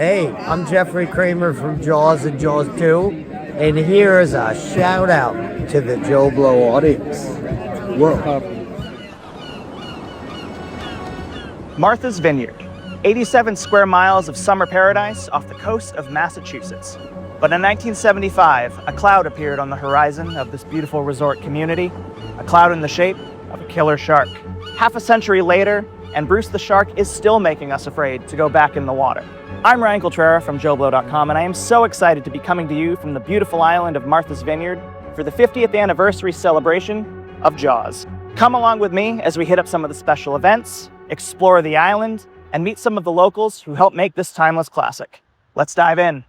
Hey, I'm Jeffrey Kramer from Jaws and Jaws 2, and here is a shout out to the JoBlo audience. Whoa. Martha's Vineyard, 87 square miles of summer paradise off the coast of Massachusetts. But in 1975, a cloud appeared on the horizon of this beautiful resort community, a cloud in the shape of a killer shark. Half a century later, and Bruce the shark is still making us afraid to go back in the water. I'm Ryan Coltrera from JoBlo.com, and I am so excited to be coming to you from the beautiful island of Martha's Vineyard for the 50th anniversary celebration of Jaws. Come along with me as we hit up some of the special events, explore the island, and meet some of the locals who helped make this timeless classic. Let's dive in.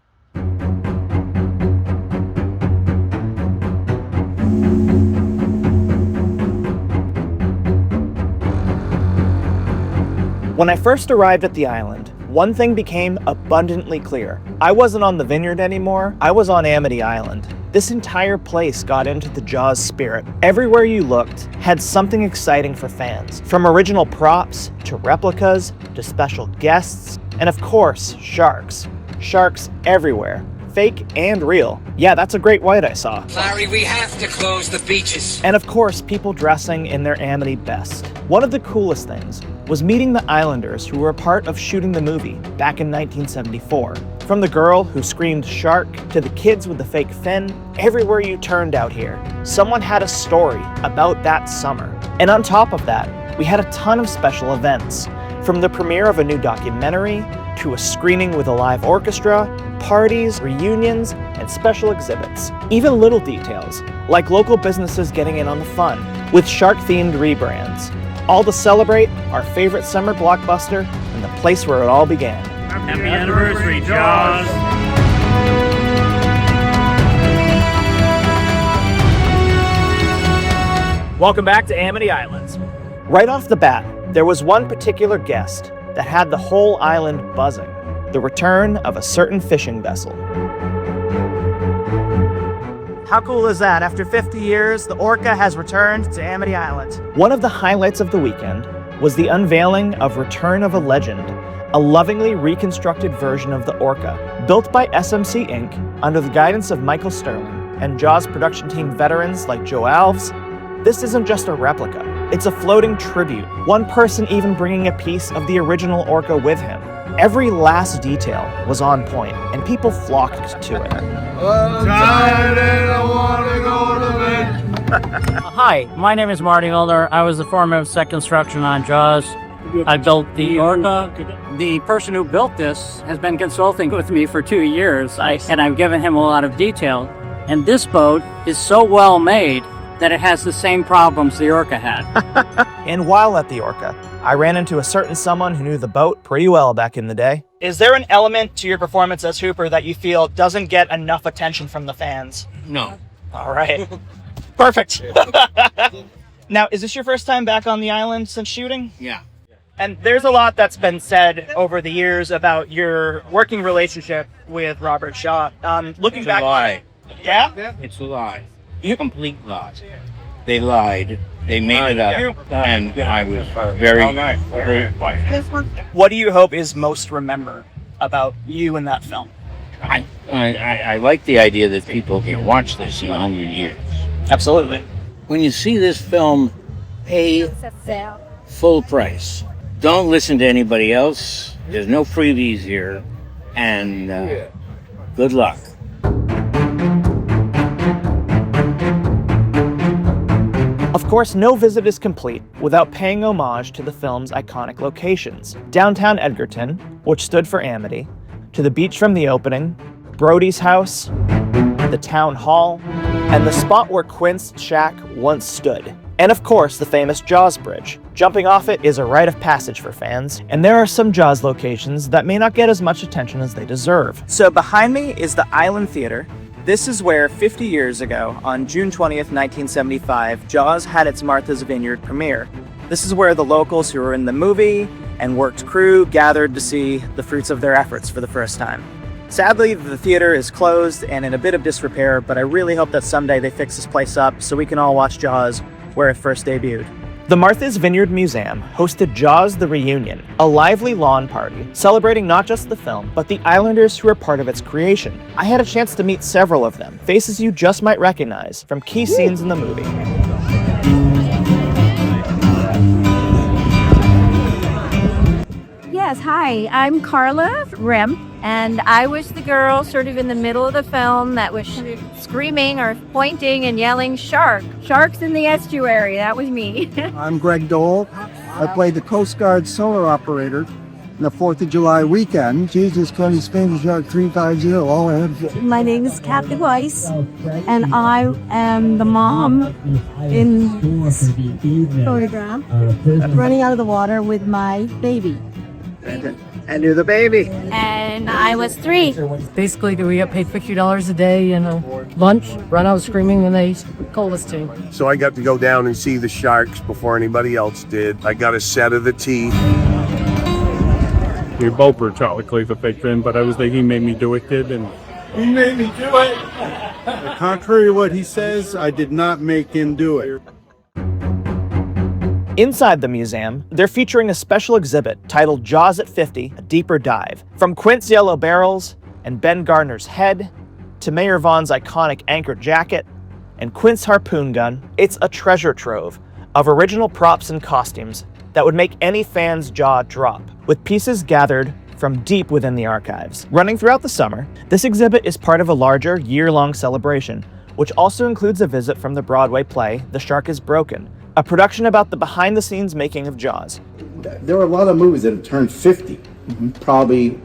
When I first arrived at the island, one thing became abundantly clear. I wasn't on the Vineyard anymore, I was on Amity Island. This entire place got into the Jaws spirit. Everywhere you looked had something exciting for fans, from original props, to replicas, to special guests, and of course, sharks. Sharks everywhere. Fake and real. Yeah, that's a great white I saw. Larry, we have to close the beaches. And of course, people dressing in their Amity best. One of the coolest things was meeting the islanders who were a part of shooting the movie back in 1974. From the girl who screamed shark to the kids with the fake fin, everywhere you turned out here, someone had a story about that summer. And on top of that, we had a ton of special events, from the premiere of a new documentary, to a screening with a live orchestra, parties, reunions, and special exhibits. Even little details, like local businesses getting in on the fun, with shark-themed rebrands. All to celebrate our favorite summer blockbuster and the place where it all began. Happy anniversary, Jaws! Welcome back to Amity Islands. Right off the bat, there was one particular guest that had the whole island buzzing. The return of a certain fishing vessel. How cool is that? After 50 years, the Orca has returned to Amity Island. One of the highlights of the weekend was the unveiling of Return of a Legend, a lovingly reconstructed version of the Orca, built by SMC Inc. under the guidance of Michael Sterling and Jaws production team veterans like Joe Alves. This isn't just a replica, it's a floating tribute, one person even bringing a piece of the original Orca with him. Every last detail was on point, and people flocked to it. Hi, my name is Marty Mulder. I was the foreman of set construction on Jaws. I built the Orca. The person who built this has been consulting with me for 2 years, and I've given him a lot of detail. And this boat is so well made that it has the same problems the Orca had. And while at the Orca, I ran into a certain someone who knew the boat pretty well back in the day. Is there an element to your performance as Hooper that you feel doesn't get enough attention from the fans? No. All right. Perfect. Now, is this your first time back on the island since shooting? Yeah. And there's a lot that's been said over the years about your working relationship with Robert Shaw. Looking It's back, a lie. Yeah? It's a lie. Complete lie. They lied. They made it up. And I was very hurt. What do you hope is most remembered about you in that film? I like the idea that people can watch this in 100 years. Absolutely. When you see this film, pay full price. Don't listen to anybody else. There's no freebies here. And good luck. Of course, no visit is complete without paying homage to the film's iconic locations. Downtown Edgerton, which stood for Amity, to the beach from the opening, Brody's house, the town hall, and the spot where Quint's shack once stood. And of course, the famous Jaws Bridge. Jumping off it is a rite of passage for fans, and there are some Jaws locations that may not get as much attention as they deserve. So behind me is the Island Theater. This is where 50 years ago, on June 20th, 1975, Jaws had its Martha's Vineyard premiere. This is where the locals who were in the movie and worked crew gathered to see the fruits of their efforts for the first time. Sadly, the theater is closed and in a bit of disrepair, but I really hope that someday they fix this place up so we can all watch Jaws where it first debuted. The Martha's Vineyard Museum hosted Jaws the Reunion, a lively lawn party celebrating not just the film, but the islanders who were part of its creation. I had a chance to meet several of them, faces you just might recognize from key scenes in the movie. Yes, hi, I'm Carla Rim, and I was the girl sort of in the middle of the film that was screaming or pointing and yelling, "Shark! Sharks in the estuary!" That was me. I'm Greg Dole. I played the Coast Guard solar operator in the 4th of July weekend. Jesus Christ, Spanish Shark 350, all I had. My name is Kathy Weiss, and I am the mom in this photograph, running out of the water with my baby. And you're the baby. And I was 3. Basically, we get paid $50 a day and lunch, run out screaming when they call us to. So I got to go down and see the sharks before anybody else did. I got a set of the teeth. We both were Charlie Cleese a fake fan, but I was the he made me do it kid, and He made me do it. Contrary to what he says, I did not make him do it. Inside the museum, they're featuring a special exhibit titled Jaws at 50, A Deeper Dive. From Quint's yellow barrels and Ben Gardner's head, to Mayor Vaughn's iconic anchor jacket, and Quint's harpoon gun, it's a treasure trove of original props and costumes that would make any fan's jaw drop, with pieces gathered from deep within the archives. Running throughout the summer, this exhibit is part of a larger, year-long celebration, which also includes a visit from the Broadway play, The Shark is Broken, a production about the behind-the-scenes making of Jaws. There are a lot of movies that have turned 50, probably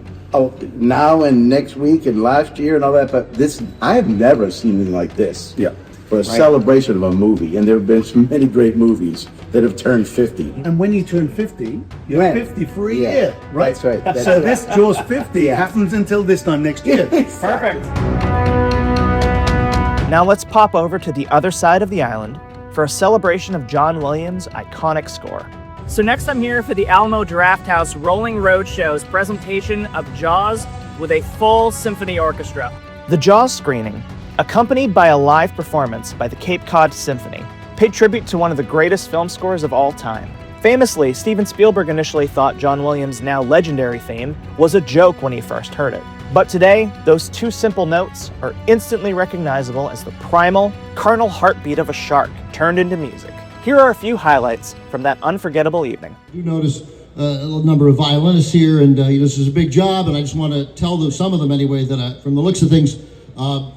now and next week and last year and all that, but this, I have never seen anything like this. Yeah. For a celebration of a movie, and there have been so many great movies that have turned 50. And when you turn 50, you're When? 50 for a year, right? That's right. That's So right. this Jaws 50 happens until this time next year. Perfect. Now let's pop over to the other side of the island for a celebration of John Williams' iconic score. So next I'm here for the Alamo Drafthouse Rolling Road Show's presentation of Jaws with a full symphony orchestra. The Jaws screening, accompanied by a live performance by the Cape Cod Symphony, paid tribute to one of the greatest film scores of all time. Famously, Steven Spielberg initially thought John Williams' now legendary theme was a joke when he first heard it. But today, those 2 simple notes are instantly recognizable as the primal, carnal heartbeat of a shark turned into music. Here are a few highlights from that unforgettable evening. You notice a number of violinists here, and this is a big job, and I just want to tell them, some of them anyway, that from the looks of things,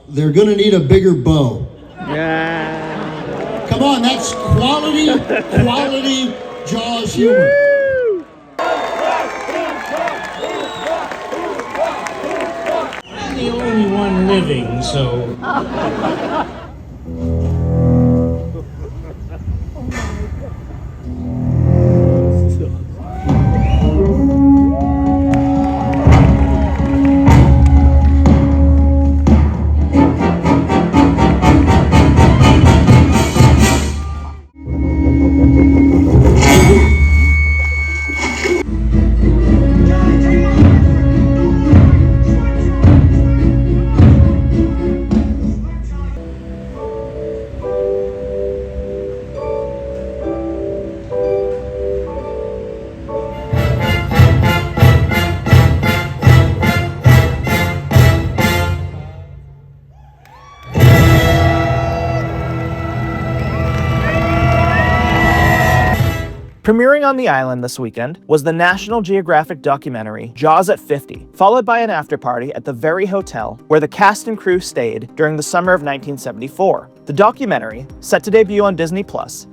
they're going to need a bigger bow. Yeah. Come on, that's quality Jaws humor. I'm the only one living, so... Premiering on the island this weekend was the National Geographic documentary Jaws at 50, followed by an after-party at the very hotel where the cast and crew stayed during the summer of 1974. The documentary, set to debut on Disney+,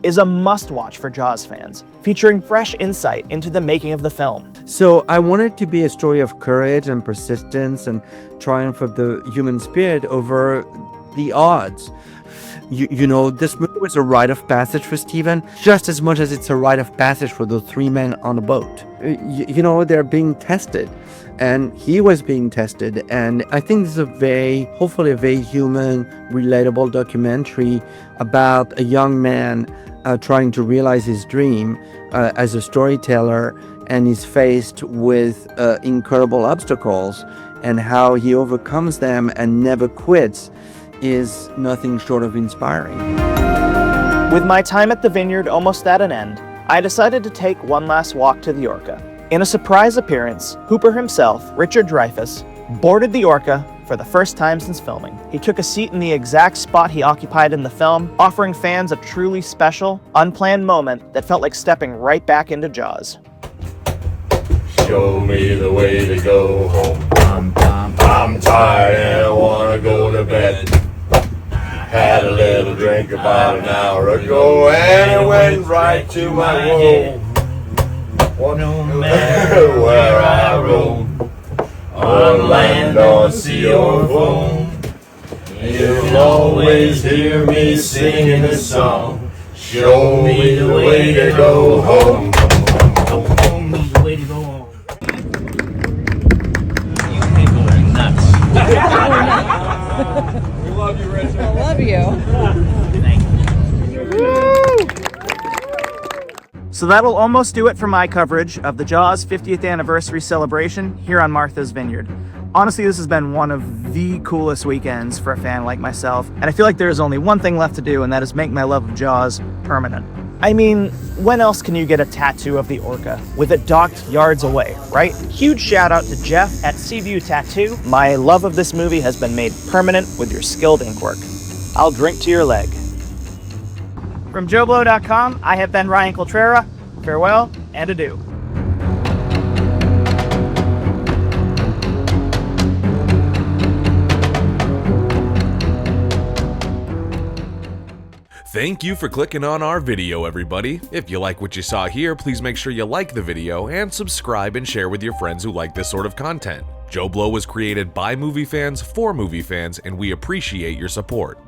is a must-watch for Jaws fans, featuring fresh insight into the making of the film. So I wanted it to be a story of courage and persistence and triumph of the human spirit over the odds. You know, this movie was a rite of passage for Steven, just as much as it's a rite of passage for the 3 men on a boat. You know, they're being tested, and he was being tested, and I think this is hopefully a very human, relatable documentary about a young man trying to realize his dream as a storyteller, and he's faced with incredible obstacles, and how he overcomes them and never quits is nothing short of inspiring. With my time at the Vineyard almost at an end, I decided to take one last walk to the Orca. In a surprise appearance, Hooper himself, Richard Dreyfuss, boarded the Orca for the first time since filming. He took a seat in the exact spot he occupied in the film, offering fans a truly special, unplanned moment that felt like stepping right back into Jaws. Show me the way to go home. I'm tired and I wanna go to bed. Had a little drink about an hour ago and it went right to my home. No matter where I roam, on land, on sea or foam, you'll always hear me singing a song. Show me the way to go home. Show me the way to go home. You people are nuts. We love you, Richard. I love you. Thank you. So that'll almost do it for my coverage of the Jaws 50th anniversary celebration here on Martha's Vineyard. Honestly, this has been one of the coolest weekends for a fan like myself, and I feel like there's only one thing left to do, and that is make my love of Jaws permanent. I mean, when else can you get a tattoo of the Orca with it docked yards away, right? Huge shout out to Jeff at Seaview Tattoo. My love of this movie has been made permanent with your skilled ink work. I'll drink to your leg. From JoBlo.com, I have been Ryan Coltrera. Farewell and adieu. Thank you for clicking on our video, everybody. If you like what you saw here, please make sure you like the video and subscribe and share with your friends who like this sort of content. JoBlo was created by movie fans for movie fans, and we appreciate your support.